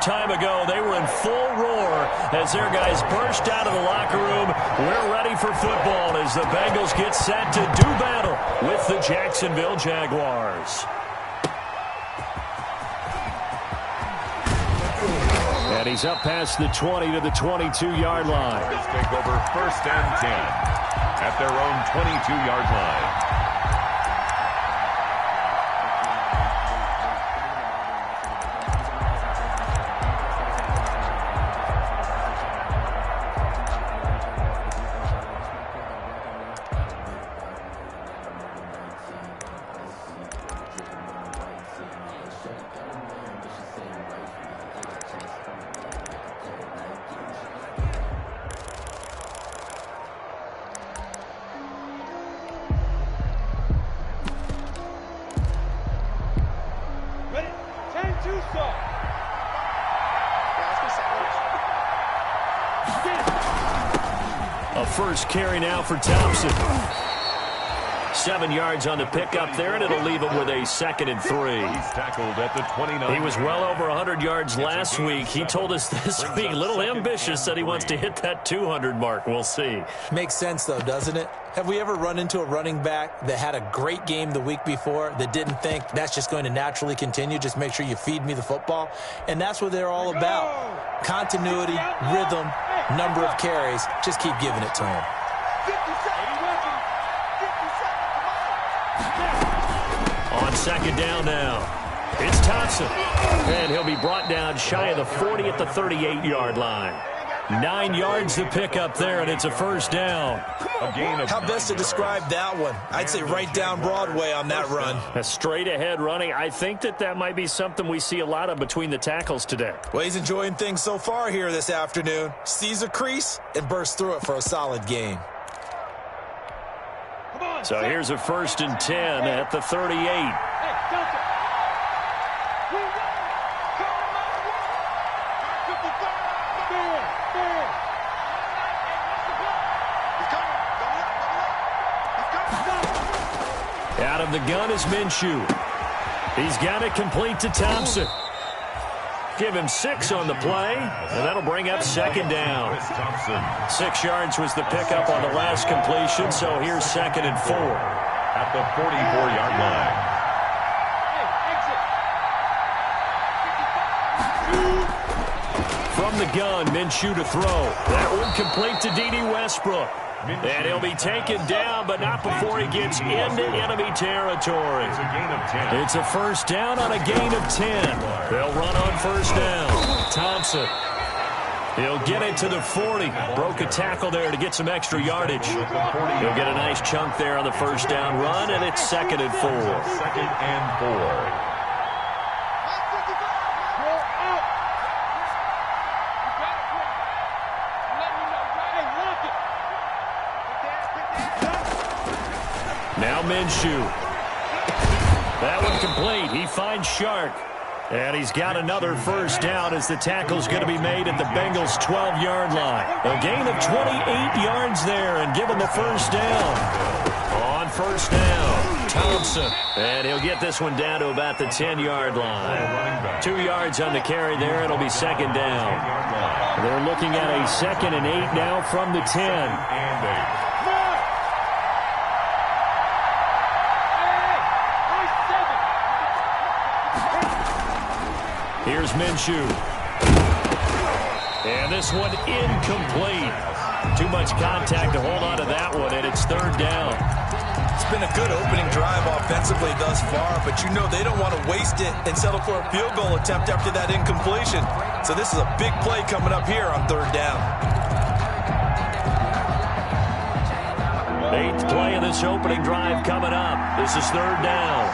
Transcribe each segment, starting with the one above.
Time ago, they were in full roar as their guys burst out of the locker room. We're ready for football as the Bengals get set to do battle with the Jacksonville Jaguars. And he's up past the 20 to the 22-yard line. Let's take over 1st and 10 at their own 22-yard line. A first carry now for Thompson. 7 yards on the pickup there, and it'll leave him with a 2nd and 3. He's tackled at the 29. He was well over 100 yards last week. He told us this week, a little ambitious, said he wants to hit that 200 mark. We'll see. Makes sense, though, doesn't it? Have we ever run into a running back that had a great game the week before that didn't think that's just going to naturally continue? Just make sure you feed me the football. And that's what they're all about. Continuity, rhythm, number of carries. Just keep giving it to him. On 2nd down now, it's Thompson. And he'll be brought down shy of the 40 at the 38-yard line. 9 yards to pick up there, and it's a 1st down. How best to describe that one? I'd say right down Broadway on that run. A straight-ahead running. I think that might be something we see a lot of between the tackles today. Well, he's enjoying things so far here this afternoon. Sees a crease and bursts through it for a solid game. So here's a 1st and 10 at the 38. Out of the gun is Minshew. He's got it complete to Thompson. Give him 6 on the play, and that'll bring up 2nd down. 6 yards was the pickup on the last completion, so here's 2nd and 4. At the 44-yard line. From the gun, Minshew to throw. That one complete to D.D. Westbrook. And he'll be taken down, but not before he gets into enemy territory. It's a gain of 10. It's a 1st down on a gain of 10. They'll run on 1st down. Thompson. He'll get it to the 40. Broke a tackle there to get some extra yardage. He'll get a nice chunk there on the 1st down run, and it's 2nd and 4. 2nd and 4. Now Minshew. That one complete. He finds Shark. And he's got another 1st down as the tackle's going to be made at the Bengals' 12-yard line. A gain of 28 yards there and give him a 1st down. On 1st down, Thompson. And he'll get this one down to about the 10-yard line. 2 yards on the carry there. It'll be 2nd down. They're looking at a 2nd and 8 now from the 10. Here's Minshew. And this one incomplete. Too much contact to hold on to that one, and it's 3rd down. It's been a good opening drive offensively thus far, but you know they don't want to waste it and settle for a field goal attempt after that incompletion. So this is a big play coming up here on 3rd down. 8th play of this opening drive coming up. This is 3rd down.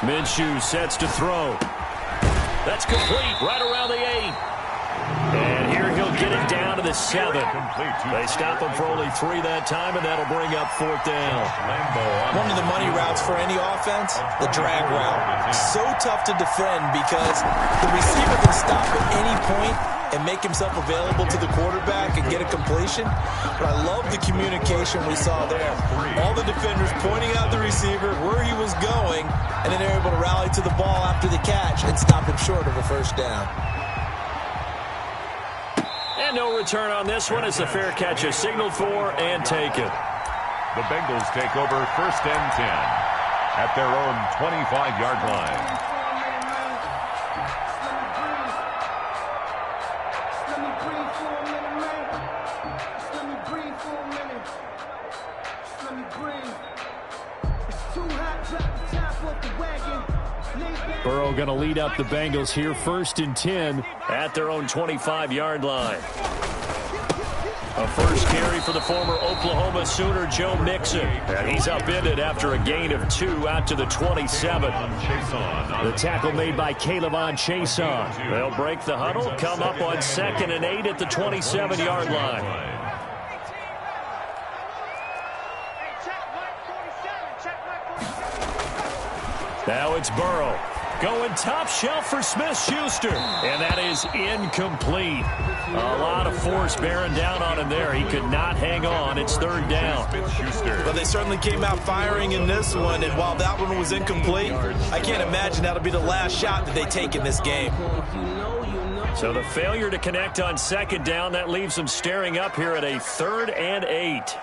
Minshew sets to throw. That's complete right around the 8. And here he'll get it down to the 7. They stop him for only 3 that time, and that'll bring up 4th down. One of the money routes for any offense, the drag route. So tough to defend because the receiver can stop at any point and make himself available to the quarterback and get a completion. But I love the communication we saw there. All the defenders pointing out the receiver, where he was going, and then they're able to rally to the ball after the catch and stop him short of a 1st down. And no return on this one as the fair catch is signaled for and taken. The Bengals take over 1st and 10 at their own 25-yard line. Burrow going to lead up the Bengals here 1st and 10 at their own 25-yard line. A first carry for the former Oklahoma Sooner, Joe Mixon. And he's upended after a gain of 2 out to the 27. The tackle made by Caleb Chason. They'll break the huddle, come up on 2nd and 8 at the 27-yard line. Now it's Burrow. Going top shelf for Smith-Schuster. And that is incomplete. A lot of force bearing down on him there. He could not hang on. It's 3rd down. Well, they certainly came out firing in this one, and while that one was incomplete, I can't imagine that'll be the last shot that they take in this game. So the failure to connect on 2nd down, that leaves them staring up here at a 3rd and 8.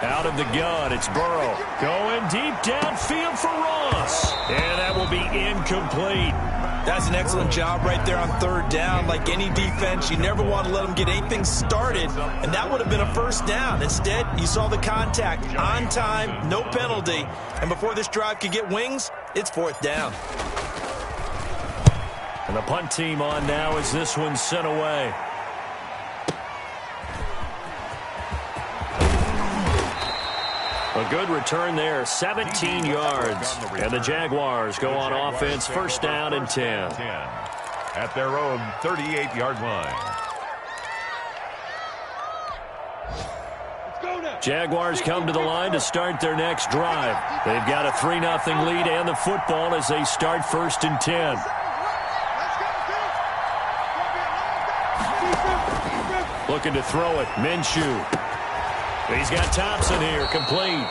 Out of the gun, it's Burrow. Going deep downfield for Ross. And that will be incomplete. That's an excellent job right there on 3rd down. Like any defense, you never want to let them get anything started, and that would have been a 1st down. Instead, you saw the contact on time, no penalty, and before this drive could get wings, it's 4th down. And the punt team on now as this one's sent away. A good return there, 17 yards. And the Jaguars go on offense, 1st down and 10. At their own 38-yard line. Jaguars come to the line to start their next drive. They've got a 3-0 lead and the football as they start 1st and 10. Looking to throw it, Minshew. He's got Thompson here, complete.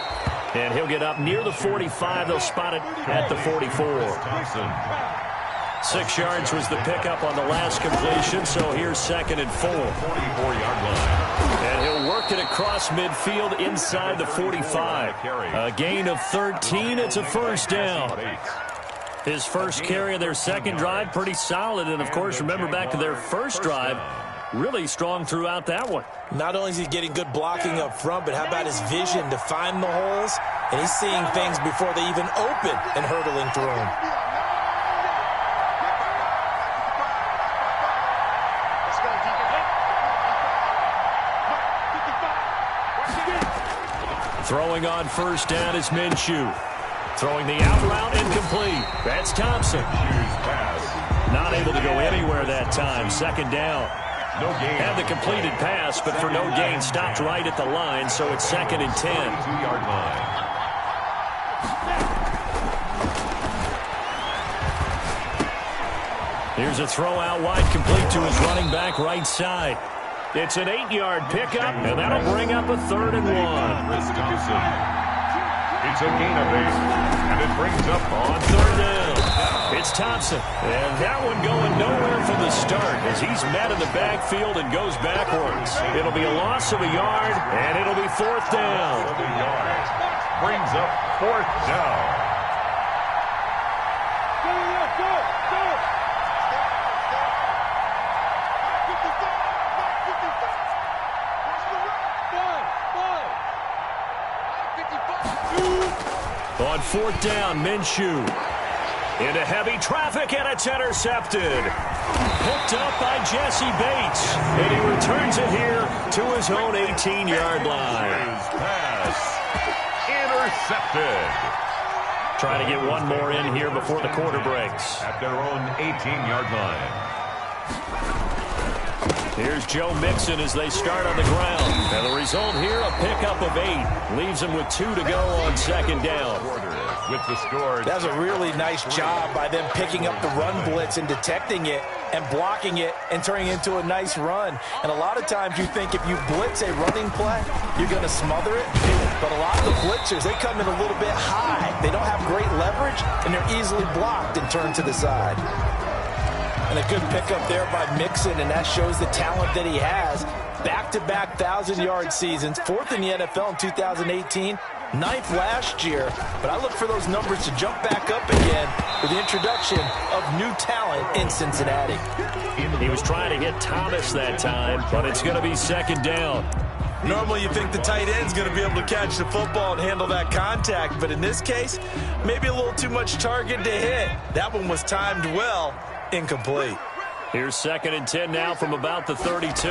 And he'll get up near the 45. They'll spot it at the 44. 6 yards was the pickup on the last completion, so here's 2nd and 4. 44-yard line. And he'll work it across midfield inside the 45. A gain of 13. It's a 1st down. His first carry of their 2nd drive, pretty solid. And, of course, remember back to their 1st drive, really strong throughout that one. Not only is he getting good blocking up front, but how about his vision to find the holes? And he's seeing things before they even open and hurtling through them. Throwing on 1st down is Minshew. Throwing the out route incomplete. That's Thompson. Not able to go anywhere that time. 2nd down. No gain. Had the completed pass, but for no gain, stopped right at the line, so it's 2nd and 10. 2-yard line. Here's a throw out wide, complete to his running back right side. It's an 8-yard pickup, and that'll bring up a 3rd and 1. It's a gain of 8, and it brings up On 3rd down, it's Thompson. And that one going nowhere from the start as he's met in the backfield and goes backwards. It'll be a loss of a yard, and it'll be 4th down. Brings up 4th down. On 4th down, Minshew. Into heavy traffic, and it's intercepted. Picked up by Jesse Bates. And he returns it here to his own 18-yard line. Pass intercepted. Trying to get one more in here before the quarter breaks. At their own 18-yard line. Here's Joe Mixon as they start on the ground. And the result here, a pickup of 8. Leaves them with 2 to go on second down. With the score. That's a really nice job by them picking up the run blitz and detecting it and blocking it and turning it into a nice run. And a lot of times you think if you blitz a running play, you're going to smother it. But a lot of the blitzers, they come in a little bit high. They don't have great leverage, and they're easily blocked and turned to the side. And a good pickup there by Mixon, and that shows the talent that he has. Back-to-back 1,000-yard seasons, 4th in the NFL in 2018, 9th last year. But I look for those numbers to jump back up again with the introduction of new talent in Cincinnati. He was trying to hit Thomas that time, but it's going to be second down. Normally you think the tight end's going to be able to catch the football and handle that contact, but in this case, maybe a little too much target to hit. That one was timed well. Incomplete. Here's 2nd and 10 now from about the 32.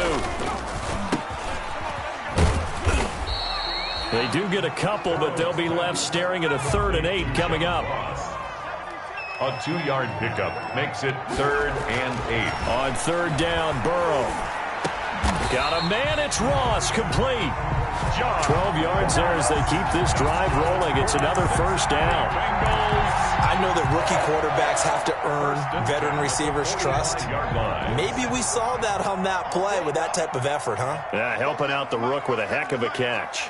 They do get a couple, but they'll be left staring at a 3rd and 8 coming up. A 2-yard pickup makes it 3rd and 8. On 3rd down, Burrow. Got a man, it's Ross, complete. 12 yards there as they keep this drive rolling. It's another first down. I know that rookie quarterbacks have to earn veteran receivers' trust. Maybe we saw that on that play with that type of effort, huh? Yeah, helping out the rook with a heck of a catch.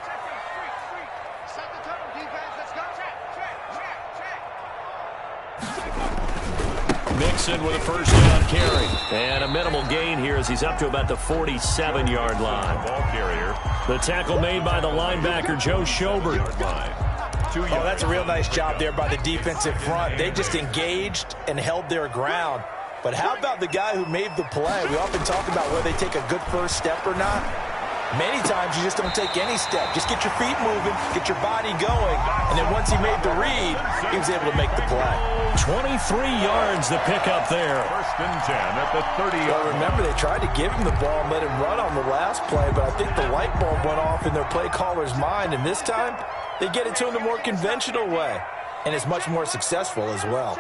Mixon with a first down carry. And a minimal gain here as he's up to about the 47-yard line. Ball carrier. The tackle made by the linebacker, Joe Schobert. Oh, that's a real nice job there by the defensive front. They just engaged and held their ground. But how about the guy who made the play? We often talk about whether they take a good first step or not. Many times you just don't take any step. Just get your feet moving, get your body going, and then once he made the read, he was able to make the play. 23 yards the pickup there. 1st and 10 at the 30. Well, remember, they tried to give him the ball and let him run on the last play, but I think the light bulb went off in their play caller's mind, and this time they get it to him the more conventional way, and it's much more successful as well.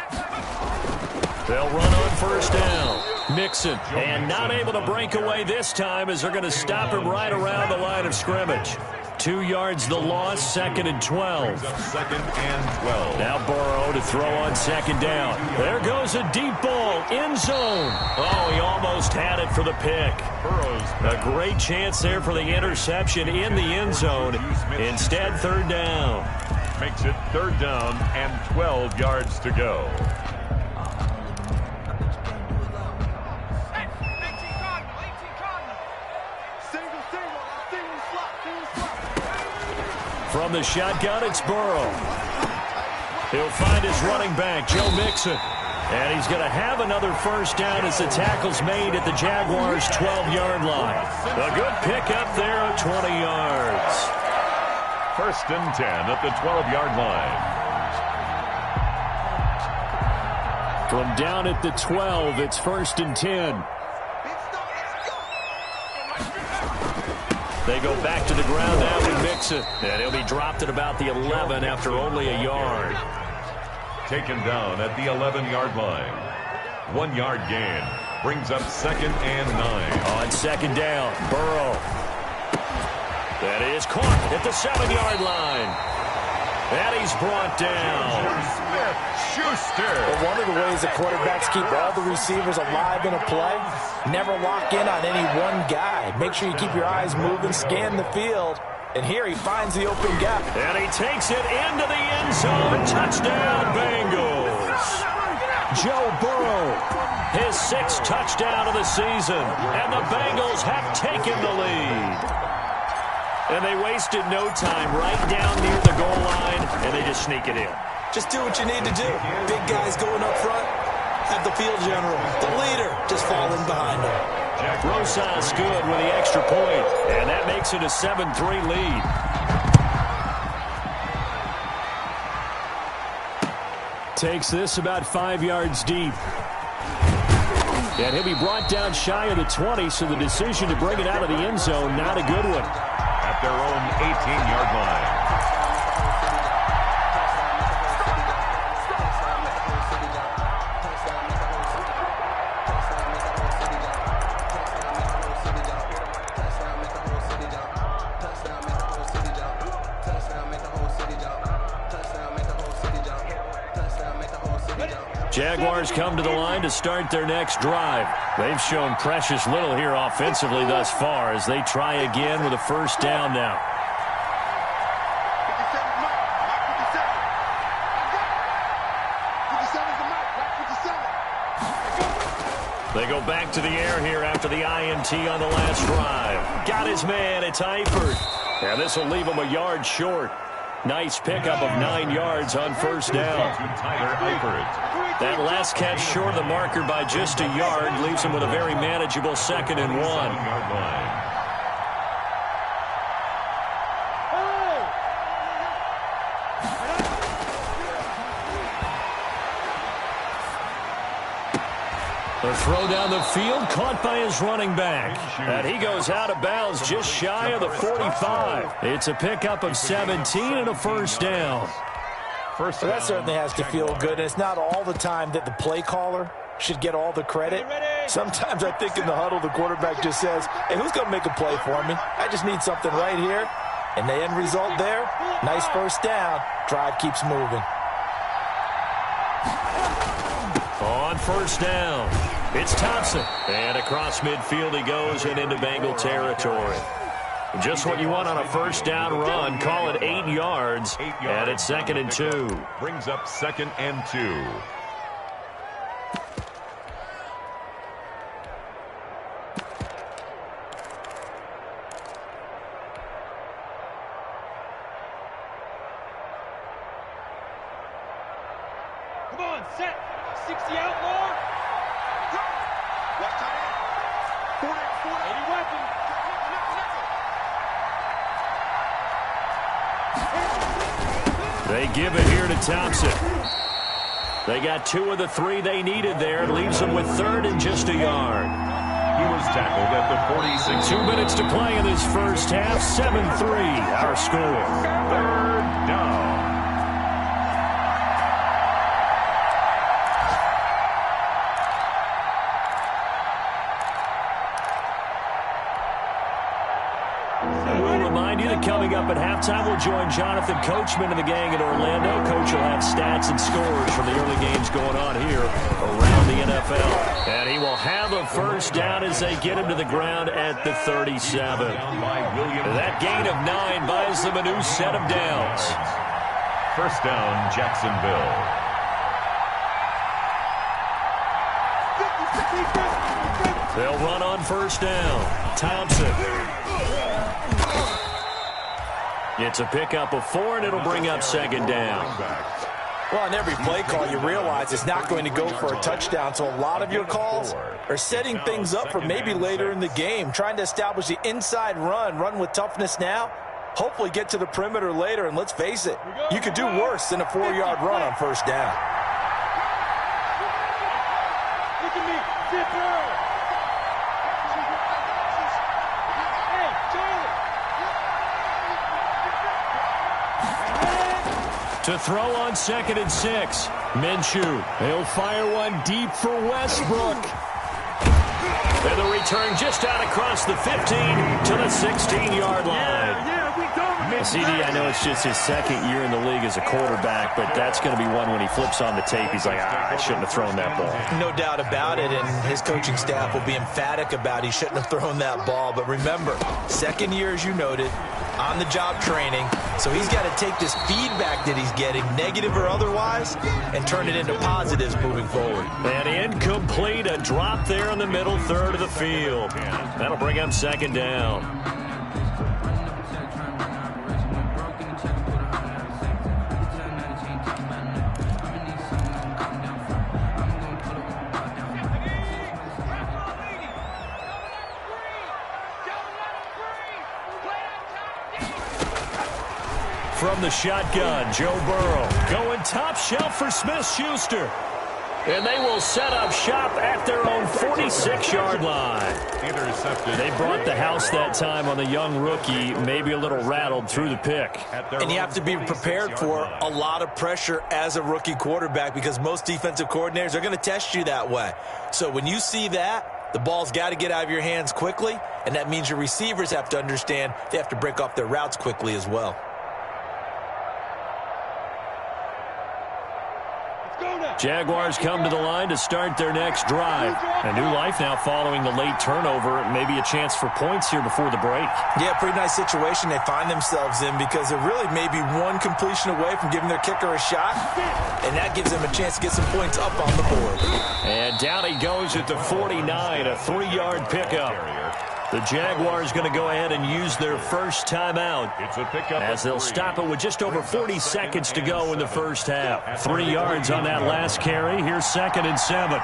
They'll run on first down. Mixon, and not able to break away this time as they're going to stop him right around the line of scrimmage. 2 yards the loss, 2nd and 12. 2nd and 12. Now Burrow to throw on 2nd down. There goes a deep ball, end zone. Oh, he almost had it for the pick. A great chance there for the interception in the end zone. Instead, 3rd down. Makes it 3rd down and 12 yards to go. From the shotgun, it's Burrow. He'll find his running back, Joe Mixon. And he's going to have another first down as the tackle's made at the Jaguars' 12-yard line. A good pickup there of 20 yards. 1st and 10 at the 12-yard line. From down at the 12, it's 1st and 10. They go back to the ground now with Mixon. And he'll be dropped at about the 11 after only a yard. Taken down at the 11-yard line. 1-yard gain. Brings up 2nd and 9. On 2nd down, Burrow. That is caught at the 7-yard line. And he's brought down. Schuster. Well, one of the ways the quarterbacks keep all the receivers alive in a play, never lock in on any one guy. Make sure you keep your eyes moving, scan the field. And here he finds the open gap. And he takes it into the end zone. Touchdown, Bengals. Joe Burrow, his 6th touchdown of the season. And the Bengals have taken the lead. And they wasted no time right down near the goal line, and they just sneak it in. Just do what you need to do. Big guys going up front, have the field general, the leader, just falling behind him. Jack Rosas good with the extra point, and that makes it a 7-3 lead. Takes this about 5 yards deep. And he'll be brought down shy of the 20, so the decision to bring it out of the end zone, not a good one. At their own 18-yard line. Jaguars come to the line to start their next drive. They've shown precious little here offensively thus far as they try again with a first down now. They go back to the air here after the INT on the last drive. Got his man. It's Eifert. And this will leave him a yard short. Nice pickup of 9 yards on first down. That last catch short of the marker by just a yard leaves him with a very manageable 2nd and 1. The throw down the field, caught by his running back. And he goes out of bounds just shy of the 45. It's a pickup of 17 and a first down. Well, that certainly has to feel good. And it's not all the time that the play caller should get all the credit. Sometimes I think in the huddle, the quarterback just says, hey, who's going to make a play for me? I just need something right here. And the end result there, nice first down. Drive keeps moving. On first down, it's Thompson. And across midfield he goes and into Bengal territory. Just what you want on a first down run. Call it 8 yards. And it's 2nd and 2. Brings up 2nd and 2. Come on, set. 60 out more. Left tight end. 80 weapon. They give it here to Thompson. They got 2 of the 3 they needed there. It leaves them with 3rd and just a yard. He was tackled at the 46. 2 minutes to play in this first half. 7-3, our score. 3rd down. Coming up at halftime, we'll join Jonathan Coachman and the gang in Orlando. Coach will have stats and scores from the early games going on here around the NFL. And he will have a first down as they get him to the ground at the 37. That gain of 9 buys them a new set of downs. First down, Jacksonville. They'll run on first down. Thompson. It's a pickup of 4, and it'll bring up 2nd down. Well, on every play call, you realize it's not going to go for a touchdown, so a lot of your calls are setting things up for maybe later in the game, trying to establish the inside run with toughness now, hopefully get to the perimeter later, and let's face it, you could do worse than a 4-yard run on first down. Look at me. Zipper. To throw on 2nd and 6. Minshew. He'll fire one deep for Westbrook. And the return just out across the 15 to the 16-yard line. CD, I know it's just his 2nd year in the league as a quarterback, but that's going to be one when he flips on the tape. He's like, I shouldn't have thrown that ball. No doubt about it, and his coaching staff will be emphatic about he shouldn't have thrown that ball. But remember, 2nd year, as you noted, on-the-job training, so he's got to take this feedback that he's getting, negative or otherwise, and turn it into positives moving forward. And incomplete, a drop there in the middle third of the field. That'll bring up 2nd down. From the shotgun, Joe Burrow going top shelf for Smith-Schuster. And they will set up shop at their own 46-yard line. Intercepted. They brought the house that time on the young rookie, maybe a little rattled through the pick. And you have to be prepared for a lot of pressure as a rookie quarterback because most defensive coordinators are going to test you that way. So when you see that, the ball's got to get out of your hands quickly, and that means your receivers have to understand they have to break off their routes quickly as well. Jaguars come to the line to start their next drive. A new life now following the late turnover. Maybe a chance for points here before the break. Yeah, pretty nice situation they find themselves in because they're really maybe one completion away from giving their kicker a shot, and that gives them a chance to get some points up on the board. And down he goes at the 49, a 3-yard pickup. The Jaguars going to go ahead and use their first timeout It's a pickup as they'll stop it with just over 40 seconds to go in the first half. 3 yards on that last carry. Here's 2nd and 7.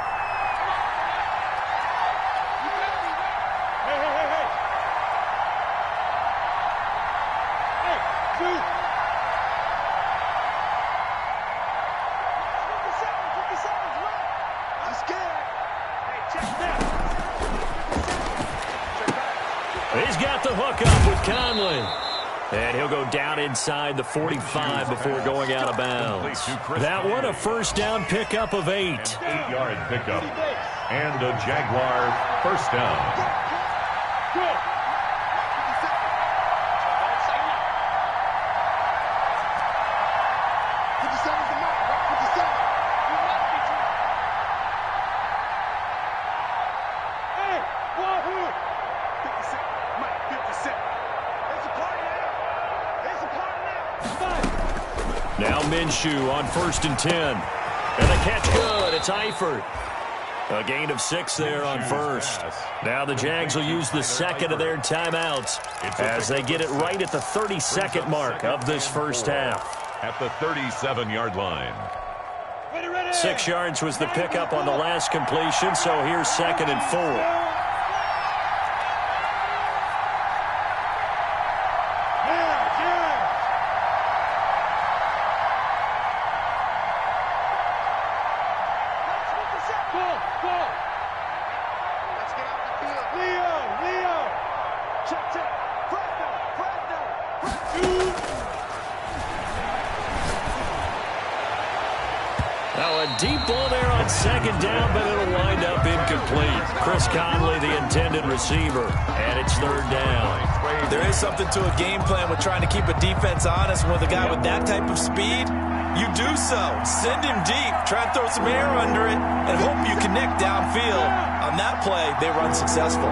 He's got the hook up with Conley. And he'll go down inside the 45 before going out of bounds. That one, a first down pickup of 8. 8-yard pickup. And a Jaguar first down. Now Minshew on 1st and 10. And the catch good. It's Eifert. A gain of 6 there on first. Now the Jags will use the second of their timeouts as they get it right at the 32nd mark of this first half. At the 37-yard line. 6 yards was the pickup on the last completion, so here's 2nd and 4. Deep ball there on 2nd down, but it'll wind up incomplete. Chris Conley, the intended receiver, and it's 3rd down. There is something to a game plan with trying to keep a defense honest. With a guy with that type of speed, you do so. Send him deep, try and throw some air under it, and hope you connect downfield. On that play, they run successful.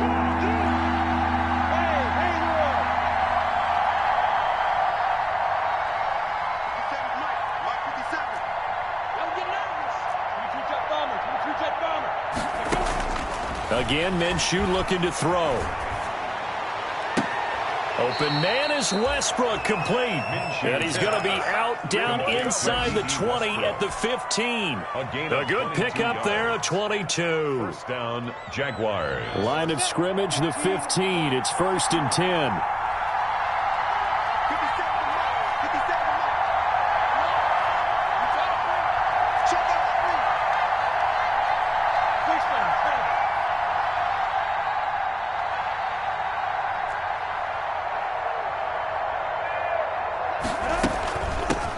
Again, Minshew looking to throw. Open man is Westbrook, complete. And he's going to be out down inside the 20 at the 15. A good pickup there, a 22. First down, Jaguars. Line of scrimmage, the 15. It's 1st and 10.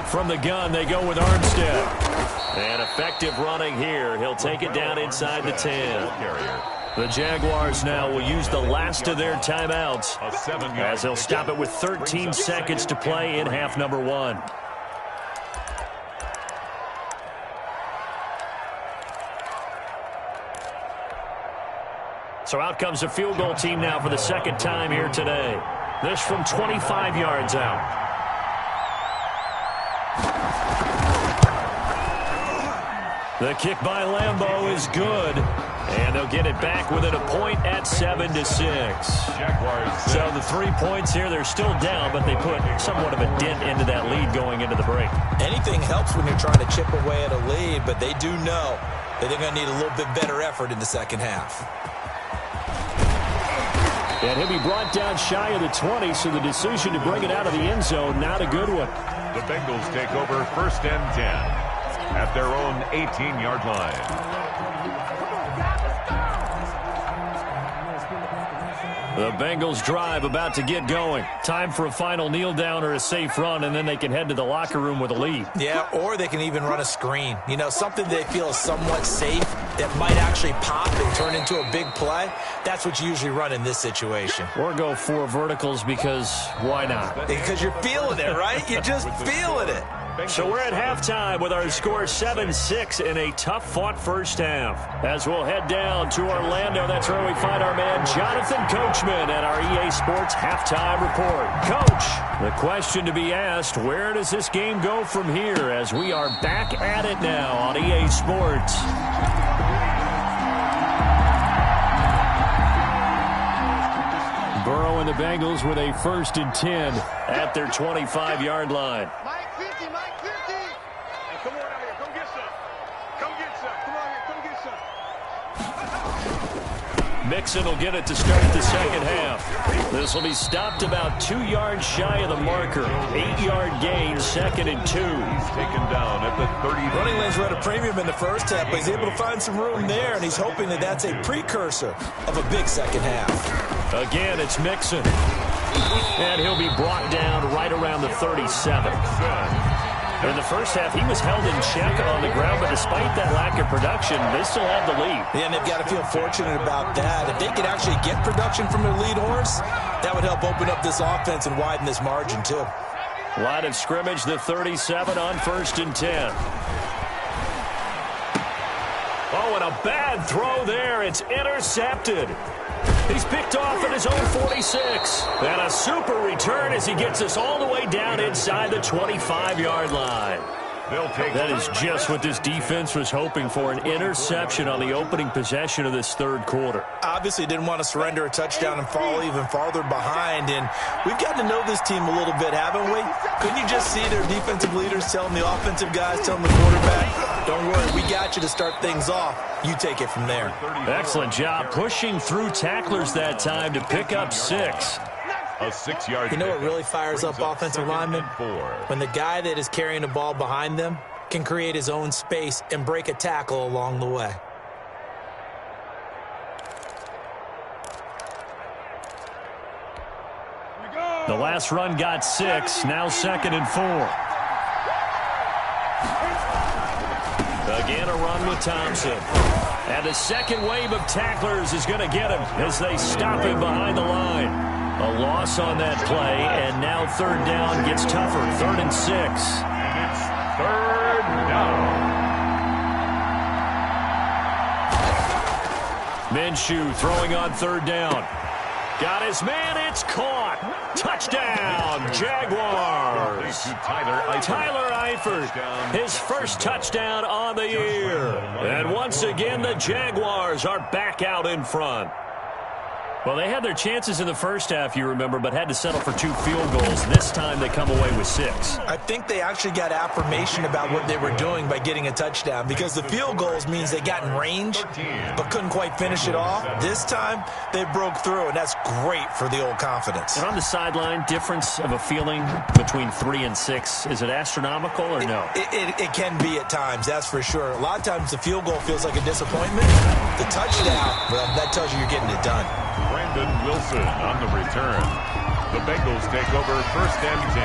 From the gun, they go with Armstead. And effective running here. He'll take it down inside the 10. The Jaguars now will use the last of their timeouts as they'll stop it with 13 seconds to play in half number 1. So out comes a field goal team now for the 2nd time here today. This from 25 yards out. The kick by Lambeau is good, and they'll get it back within a point at 7-6. So the 3 points here, they're still down, but they put somewhat of a dent into that lead going into the break. Anything helps when you're trying to chip away at a lead, but they do know that they're going to need a little bit better effort in the second half. And he'll be brought down shy of the 20, so the decision to bring it out of the end zone, not a good one. The Bengals take over 1st and 10 at their own 18-yard line. The Bengals drive about to get going. Time for a final kneel down or a safe run, and then they can head to the locker room with a lead. Yeah, or they can even run a screen. You know, something they feel is somewhat safe that might actually pop and turn into a big play. That's what you usually run in this situation. Or go 4 verticals because why not? Because you're feeling it, right? You're just feeling it. So we're at halftime with our score 7-6 in a tough-fought first half. As we'll head down to Orlando, that's where we find our man Jonathan Coachman at our EA Sports Halftime Report. Coach, the question to be asked, where does this game go from here as we are back at it now on EA Sports? Burrow and the Bengals with a 1st and 10 at their 25-yard line. Mike 50, Mike 50. Hey, come on out here. Come get some. Come get some. Come on here. Come get some. Mixon will get it to start the second half. This will be stopped about 2 yards shy of the marker. 8-yard gain, 2nd and 2. He's taken down at the 30. Running lanes were at a premium in the first half, but he's able to find some room there, and he's hoping that that's a precursor of a big second half. Again, it's Mixon. And he'll be brought down right around the 37. In the first half, he was held in check on the ground, but despite that lack of production, they still have the lead. Yeah, and they've got to feel fortunate about that. If they could actually get production from their lead horse, that would help open up this offense and widen this margin, too. Line of scrimmage, the 37 on 1st and 10. Oh, and a bad throw there. It's intercepted. He's picked off at his own 46. And a super return as he gets us all the way down inside the 25-yard line. That is just what this defense was hoping for, an interception on the opening possession of this third quarter. Obviously didn't want to surrender a touchdown and fall even farther behind, and we've gotten to know this team a little bit, haven't we? Couldn't you just see their defensive leaders telling the offensive guys, telling the quarterback, don't worry, we got you to start things off. You take it from there. Excellent job pushing through tacklers that time to pick up 6. A 6-yard. You know what really fires up offensive linemen? When the guy that is carrying the ball behind them can create his own space and break a tackle along the way. The last run got 6, now 2nd and 4. Again, a run with Thompson. And the second wave of tacklers is going to get him as they stop him behind the line. A loss on that play, and now 3rd down gets tougher. 3rd and 6. And it's 3rd down. Minshew throwing on 3rd down. Got his man, it's caught. Touchdown, Jaguars. Tyler Eifert, his first touchdown on the year. And once again, the Jaguars are back out in front. Well, they had their chances in the first half, you remember, but had to settle for 2 field goals. This time they come away with 6. I think they actually got affirmation about what they were doing by getting a touchdown, because the field goals means they got in range but couldn't quite finish it off. This time they broke through, and that's great for the old confidence. And on the sideline, difference of a feeling between 3 and 6, is it astronomical or no? It can be at times, that's for sure. A lot of times the field goal feels like a disappointment. The touchdown, well, that tells you you're getting it done. Brandon Wilson on the return. The Bengals take over 1st and 10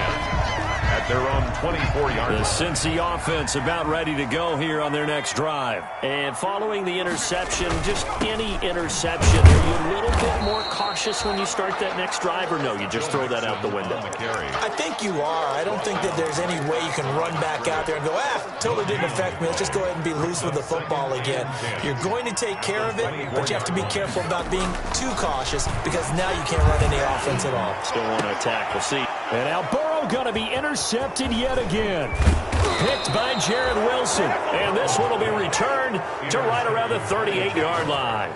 at their own 24-yard line. The Cincy offense about ready to go here on their next drive. And following the interception, just any interception, are you a little bit more cautious when you start that next drive, or no, you just throw that out the window? I think you are. I don't think that there's any way you can run back out there and go, totally didn't affect me. Let's just go ahead and be loose with the football again. You're going to take care of it, but you have to be careful about being too cautious, because now you can't run any offense at all. Still want to attack. We'll see. And now Burrow going to be intercepted yet again. Picked by Jared Wilson. And this one will be returned to right around the 38-yard line.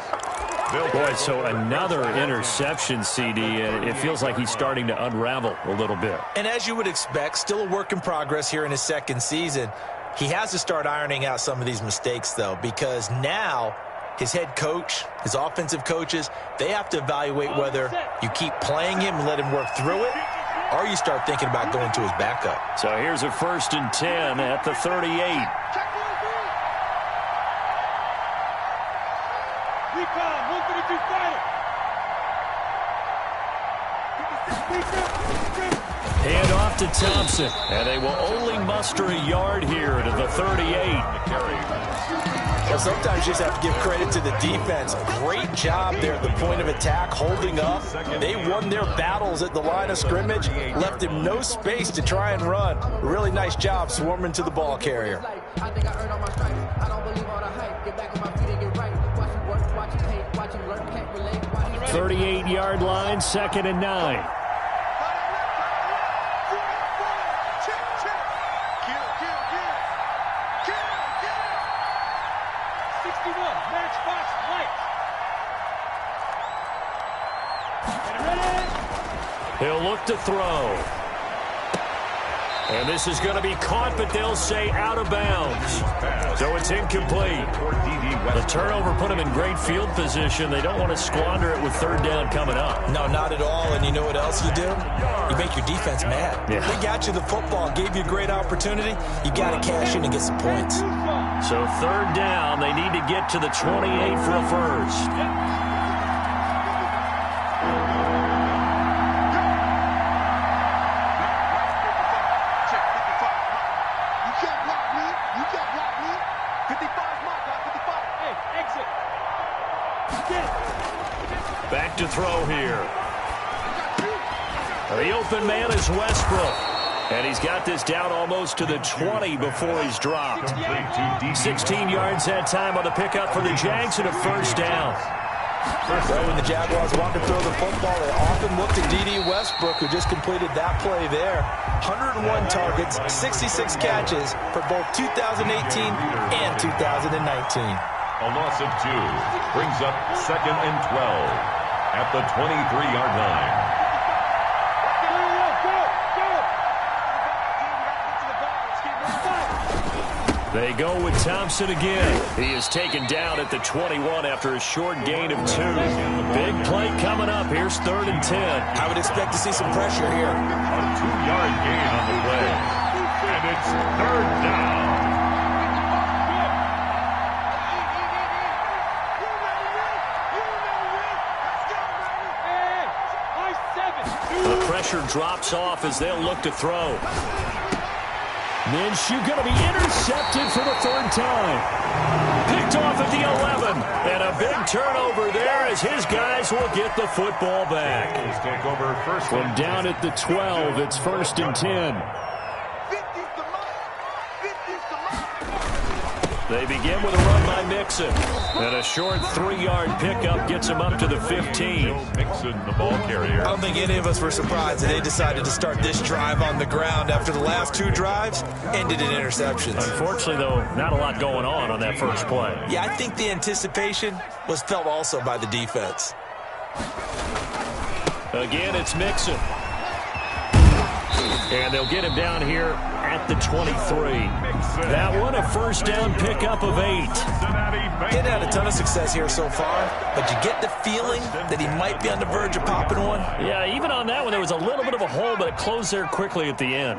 Boy, so another interception, CD, and it feels like he's starting to unravel a little bit. And as you would expect, still a work in progress here in his 2nd season. He has to start ironing out some of these mistakes, though, because now his head coach, his offensive coaches, they have to evaluate whether you keep playing him and let him work through it, or you start thinking about going to his backup. So here's a 1st and 10 at the 38. Recon, 132 fighter. Hand off to Thompson. And they will only muster a yard here to the 38. Well, sometimes you just have to give credit to the defense. Great job there at the point of attack, holding up. They won their battles at the line of scrimmage, left him no space to try and run. Really nice job swarming to the ball carrier. 38-yard line, 2nd and 9. He'll look to throw. And this is going to be caught, but they'll say out of bounds. So it's incomplete. The turnover put them in great field position. They don't want to squander it with 3rd down coming up. No, not at all. And you know what else you do? You make your defense mad. Yeah. They got you the football, gave you a great opportunity. You got to cash in and get some points. So 3rd down, they need to get to the 28 for a first. Back to throw here. The open man is Westbrook. And he's got this down almost to the 20 before he's dropped. 16 yards that time on the pickup for the Jags and a first down. Well, when the Jaguars want to throw the football, they often look to D.D. Westbrook, who just completed that play there. 101 targets, 66 catches for both 2018 and 2019. A loss of 2 brings up 2nd and 12 at the 23-yard line. They go with Thompson again. He is taken down at the 21 after a short gain of 2. Big play coming up. Here's 3rd and 10. I would expect to see some pressure here. A 2-yard gain on the play. And it's 3rd down. The pressure drops off as they'll look to throw. Minshew going to be intercepted for the 3rd time. Picked off at the 11. And a big turnover there as his guys will get the football back. Take over first. From down at the 12, it's 1st and 10. They begin with a run by Mixon. And a short 3-yard pickup gets him up to the 15. Mixon, the ball carrier. I don't think any of us were surprised that they decided to start this drive on the ground after the last 2 drives ended in interceptions. Unfortunately, though, not a lot going on that first play. Yeah, I think the anticipation was felt also by the defense. Again, it's Mixon. And they'll get him down here at the 23. That one, a first down pickup of 8. He's had a ton of success here so far, but you get the feeling that he might be on the verge of popping one. Yeah, even on that one, there was a little bit of a hole, but it closed there quickly at the end.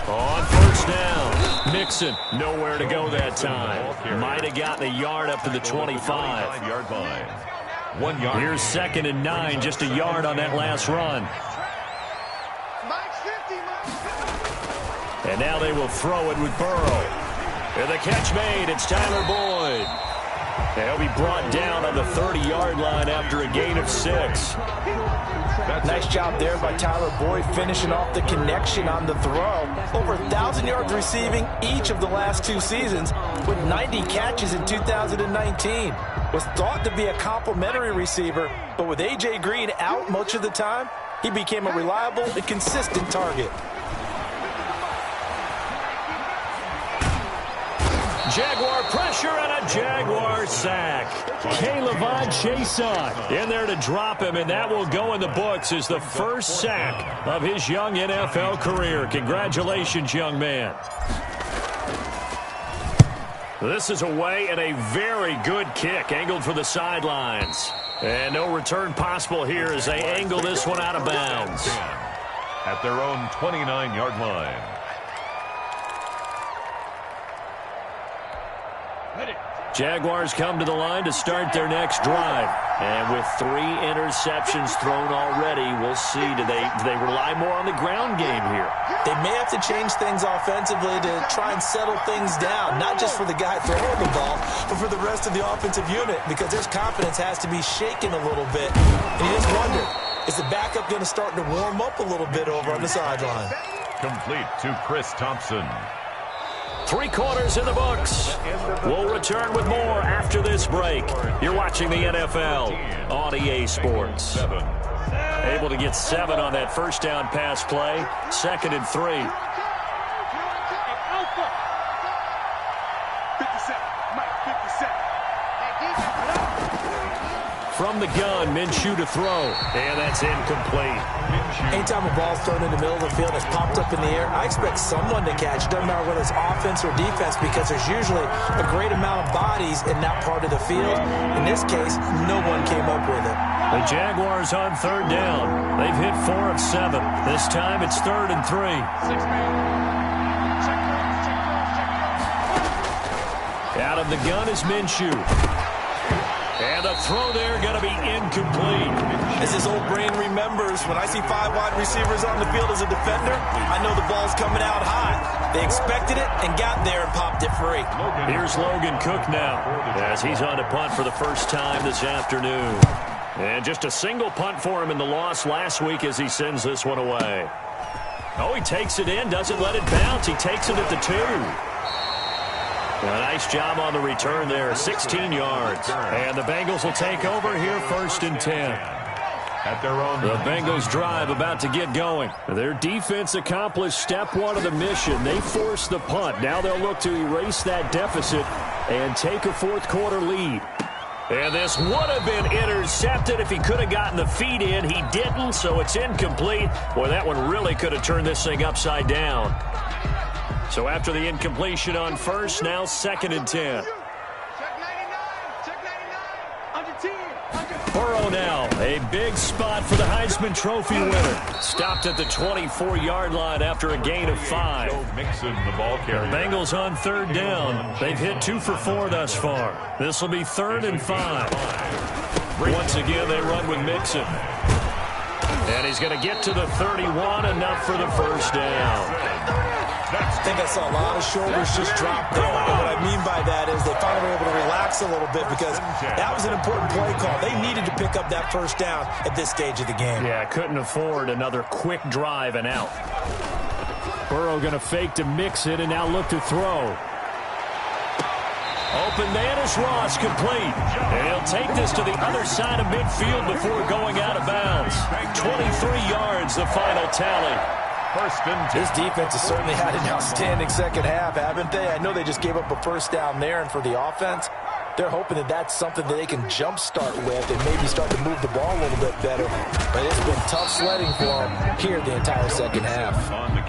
On first down, Mixon nowhere to go that time. Might have gotten a yard up to the 25-yard line. 1 yard. Here's 2nd and 9, just a yard on that last run. And now they will throw it with Burrow. And the catch made, it's Tyler Boyd. He'll be brought down on the 30-yard line after a gain of 6. Nice job there by Tyler Boyd, finishing off the connection on the throw. Over 1,000 yards receiving each of the last 2 seasons, with 90 catches in 2019. Was thought to be a complimentary receiver, but with A.J. Green out much of the time, he became a reliable and consistent target. Jaguar pressure and a Jaguar sack. K'Lavon Chaisson in there to drop him, and that will go in the books as the first sack of his young NFL career. Congratulations, young man. This is away and a very good kick, angled for the sidelines. And no return possible here as they angle this one out of bounds. At their own 29-yard line. Jaguars come to the line to start their next drive. And with 3 interceptions thrown already, we'll see. Do they rely more on the ground game here? They may have to change things offensively to try and settle things down, not just for the guy throwing the ball, but for the rest of the offensive unit, because their confidence has to be shaken a little bit. And you just wonder, is the backup going to start to warm up a little bit over on the sideline? Complete to Chris Thompson. 3 quarters in the books. We'll return with more after this break. You're watching the NFL on EA Sports. Able to get 7 on that first down pass play. 2nd and 3. From the gun, Minshew to throw. And that's incomplete. Anytime a ball's thrown in the middle of the field, it's popped up in the air, I expect someone to catch. It doesn't matter whether it's offense or defense, because there's usually a great amount of bodies in that part of the field. In this case, no one came up with it. The Jaguars on 3rd down. They've hit 4 of 7. This time it's 3rd and 3. Out of the gun is Minshew. And the throw there going to be incomplete. As his old brain remembers, when I see 5 wide receivers on the field as a defender, I know the ball's coming out high. They expected it and got there and popped it free. Here's Logan Cook now as he's on to punt for the first time this afternoon. And just a single punt for him in the loss last week as he sends this one away. Oh, he takes it in, doesn't let it bounce. He takes it at the 2. A nice job on the return there, 16 yards. And the Bengals will take over here 1st and 10. At their own. The Bengals drive about to get going. Their defense accomplished step 1 of the mission. They forced the punt. Now they'll look to erase that deficit and take a 4th quarter lead. And this would have been intercepted if he could have gotten the feet in. He didn't, so it's incomplete. Boy, that one really could have turned this thing upside down. So after the incompletion on 1st, now 2nd and 10. Burrow now, a big spot for the Heisman Trophy winner. Stopped at the 24-yard line after a gain of 5. Mixon, the ball carrier. The Bengals on 3rd down. They've hit 2 for 4 thus far. This will be 3rd and 5. Once again, they run with Mixon. And he's going to get to the 31, enough for the 1st down. I think I saw a lot of shoulders just drop there. And what I mean by that is they finally were able to relax a little bit, because that was an important play call. They needed to pick up that 1st down at this stage of the game. Yeah, couldn't afford another quick drive and out. Burrow going to fake to mix it and now look to throw. Open man is Ross, complete. And he'll take this to the other side of midfield before going out of bounds. 23 yards, the final tally. This defense has certainly had an outstanding second half, haven't they? I know they just gave up a 1st down there, and for the offense, they're hoping that that's something that they can jumpstart with and maybe start to move the ball a little bit better. But it's been tough sledding for them here the entire second half.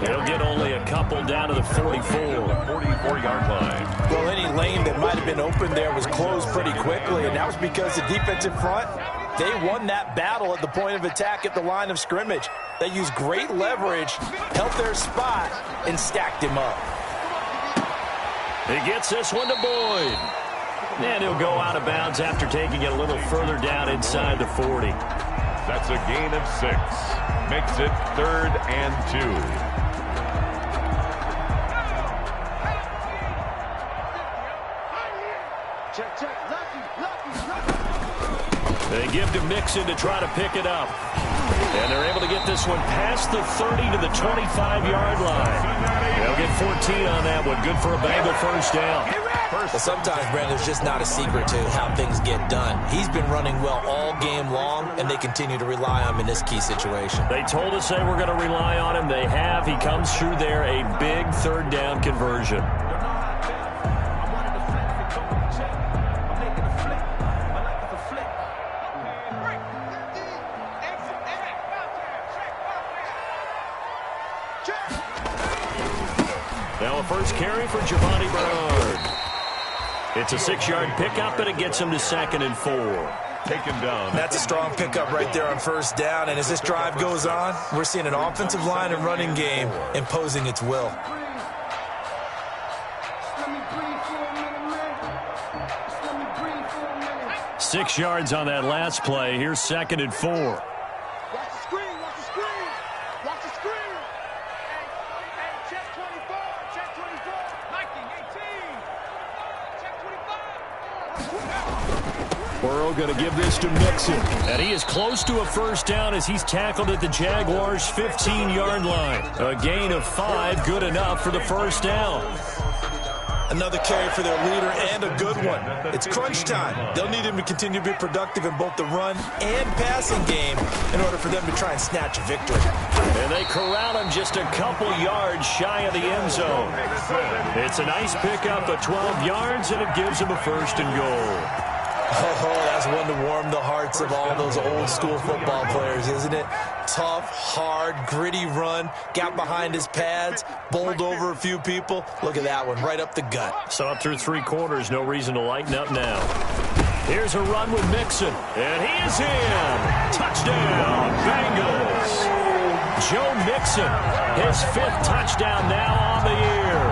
They'll get only a couple down to the 44-yard line. Well, any lane that might have been open there was closed pretty quickly, and that was because the defensive front, they won that battle at the point of attack at the line of scrimmage. They used great leverage, held their spot, and stacked him up. He gets this one to Boyd. And he'll go out of bounds after taking it a little further down inside the 40. That's a gain of 6. Makes it 3rd and 2. They give to Mixon to try to pick it up. And they're able to get this one past the 30 to the 25-yard line. They'll get 14 on that one. Good for a Bengal 1st down. But sometimes, Brandon, there's just not a secret to how things get done. He's been running well all game long, and they continue to rely on him in this key situation. They told us they were going to rely on him. They have. He comes through there, a big 3rd down conversion. Now a first carry for Giovanni Bernard. It's a 6-yard pickup, and it gets him to 2nd and 4. Taken down. That's a strong pickup right there on 1st down. And as this drive goes on, we're seeing an offensive line and running game imposing its will. 6 yards on that last play. Here's 2nd and 4. Watch the screen, watch the screen. Watch the screen. Hey, check 24, check 24. Mikey, 18. Check 25. Burrow going to give this to Mixon. And he is close to a first down as he's tackled at the Jaguars' 15-yard line. A gain of 5, good enough for the first down. Another carry for their leader and a good one. It's crunch time. They'll need him to continue to be productive in both the run and passing game in order for them to try and snatch a victory. And they corral him just a couple yards shy of the end zone. It's a nice pickup of 12 yards, and it gives him a 1st and goal. Oh, that's one to warm the hearts of all those old-school football players, isn't it? Tough, hard, gritty run, got behind his pads, bowled over a few people. Look at that one, right up the gut. So up through 3 quarters, no reason to lighten up now. Here's a run with Mixon, and he is in. Touchdown, Bengals. Joe Mixon, his 5th touchdown now on the year.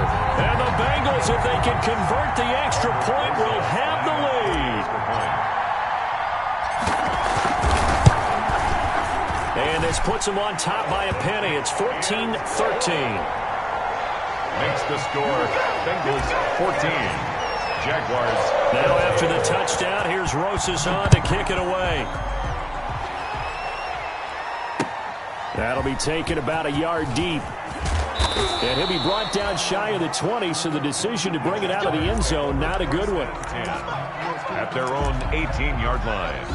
And the Bengals, if they can convert the extra point, will have the lead. And this puts them on top by a penny. It's 14-13. Makes the score Bengals 14. Jaguars. Now after the touchdown, here's Rosas on to kick it away. That'll be taken about a yard deep. And he'll be brought down shy of the 20, so the decision to bring it out of the end zone, not a good one. At their own 18-yard line.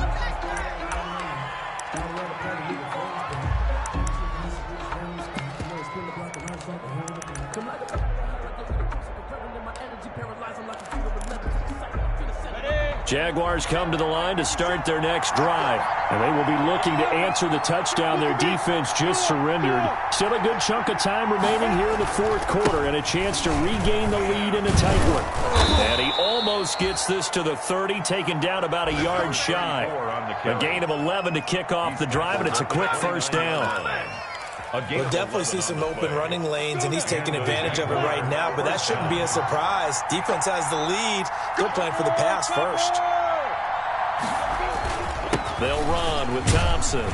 Jaguars come to the line to start their next drive. And they will be looking to answer the touchdown their defense just surrendered. Still a good chunk of time remaining here in the 4th quarter and a chance to regain the lead in a tight one. And he almost gets this to the 30, taken down about a yard shy. A gain of 11 to kick off the drive, and it's a quick first down. We'll definitely see some open running lanes, and he's taking advantage of it right now, but that shouldn't be a surprise. Defense has the lead. They're playing for the pass first. They'll run with Thompson.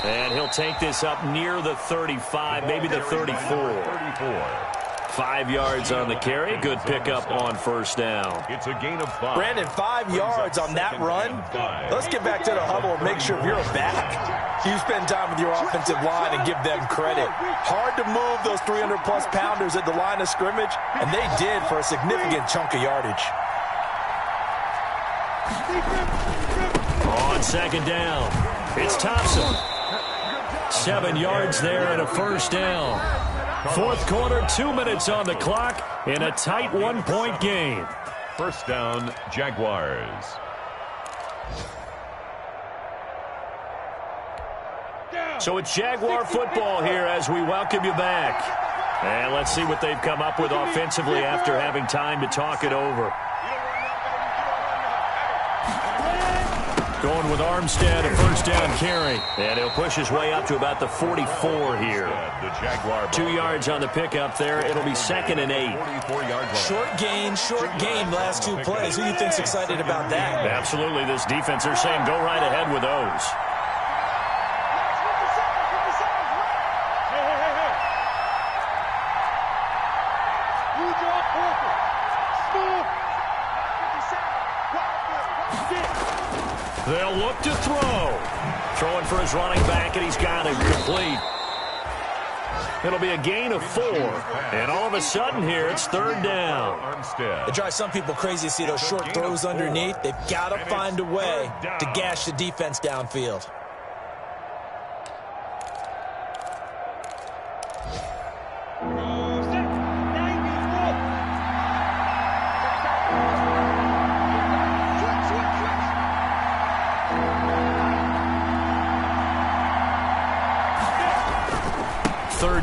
And he'll take this up near the 35, maybe the 34. 5 yards on the carry. Good pickup on first down. It's a gain of 5. Brandon, 5 yards on that run. Let's get back to the huddle and make sure if you're a back, you spend time with your offensive line and give them credit. Hard to move those 300-plus pounders at the line of scrimmage, and they did for a significant chunk of yardage. On 2nd down, it's Thompson. 7 yards there and a first down. 4th quarter, 2 minutes on the clock in a tight 1-point game. First down, Jaguars. So it's Jaguar football here as we welcome you back. And let's see what they've come up with offensively after having time to talk it over. Going with Armstead, a first down carry. And he'll push his way up to about the 44 here. 2 yards on the pickup there. It'll be 2nd and 8. Short game, last 2 plays. Who do you think's excited about that? Absolutely. This defense, they're saying go right ahead with those. They'll look to throw. Throwing for his running back, and he's got it complete. It'll be a gain of 4. And all of a sudden here, it's 3rd down. It drives some people crazy to see those short throws underneath. They've got to find a way to gash the defense downfield.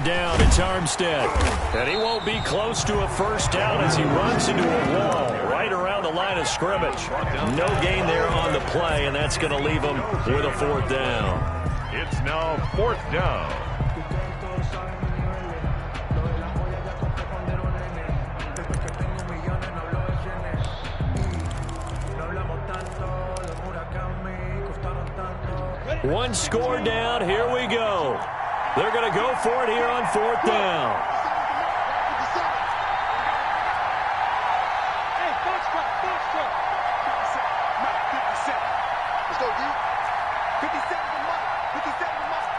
Down, it's Armstead. And he won't be close to a first down as he runs into a wall right around the line of scrimmage. No gain there on the play, and that's going to leave him with a 4th down. It's now 4th down. One score down. Here we go. They're going to go for it here on 4th down. Hey, fox trap. Let's go, D. 57 to Mike. 57 to Mike.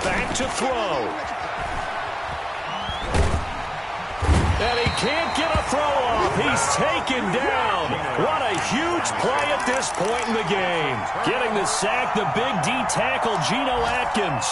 Back to throw. And he can't get a throw off. He's taken down. What a huge play at this point in the game. Getting the sack, the big D tackle, Geno Atkins.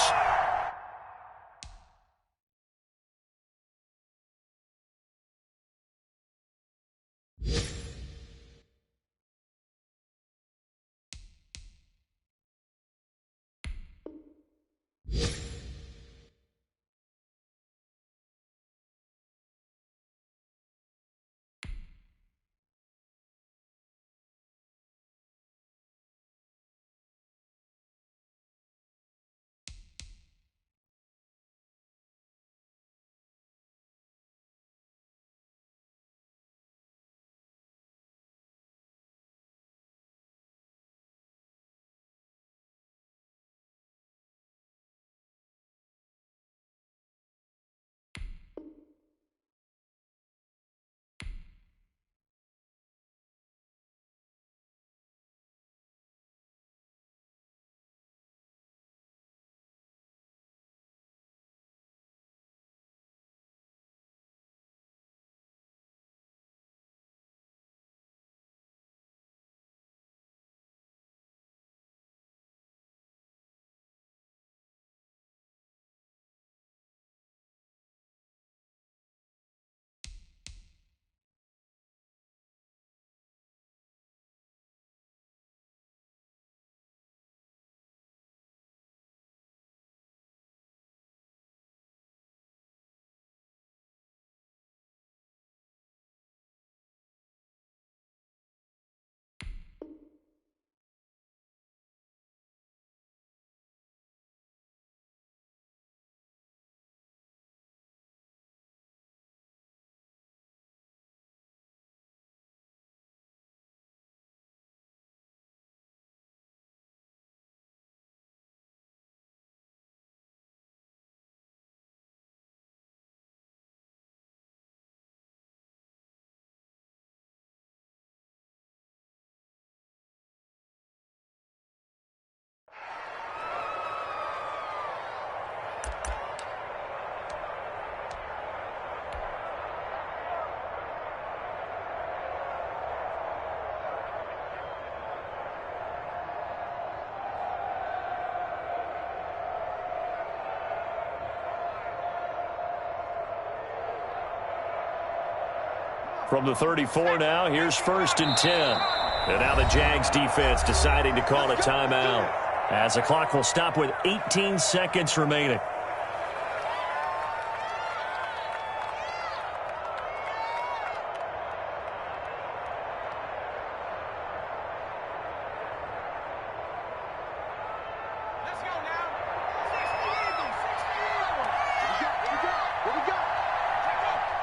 From the 34 now, here's 1st and 10. And now the Jags defense deciding to call a timeout, as the clock will stop with 18 seconds remaining.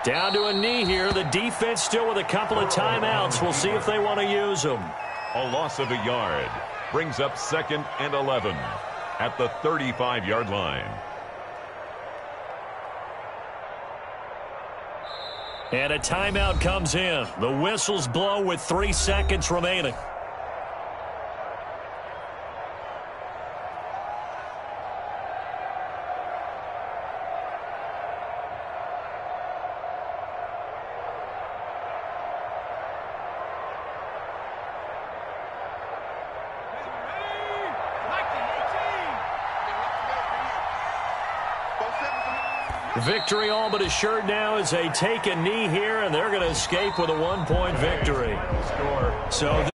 Down to a knee here. The defense still with a couple of timeouts. We'll see if they want to use them. A loss of a yard brings up 2nd and 11 at the 35-yard line. And a timeout comes in. The whistles blow with 3 seconds remaining. Victory all but assured now as they take a knee here, and they're going to escape with a 1-point victory. So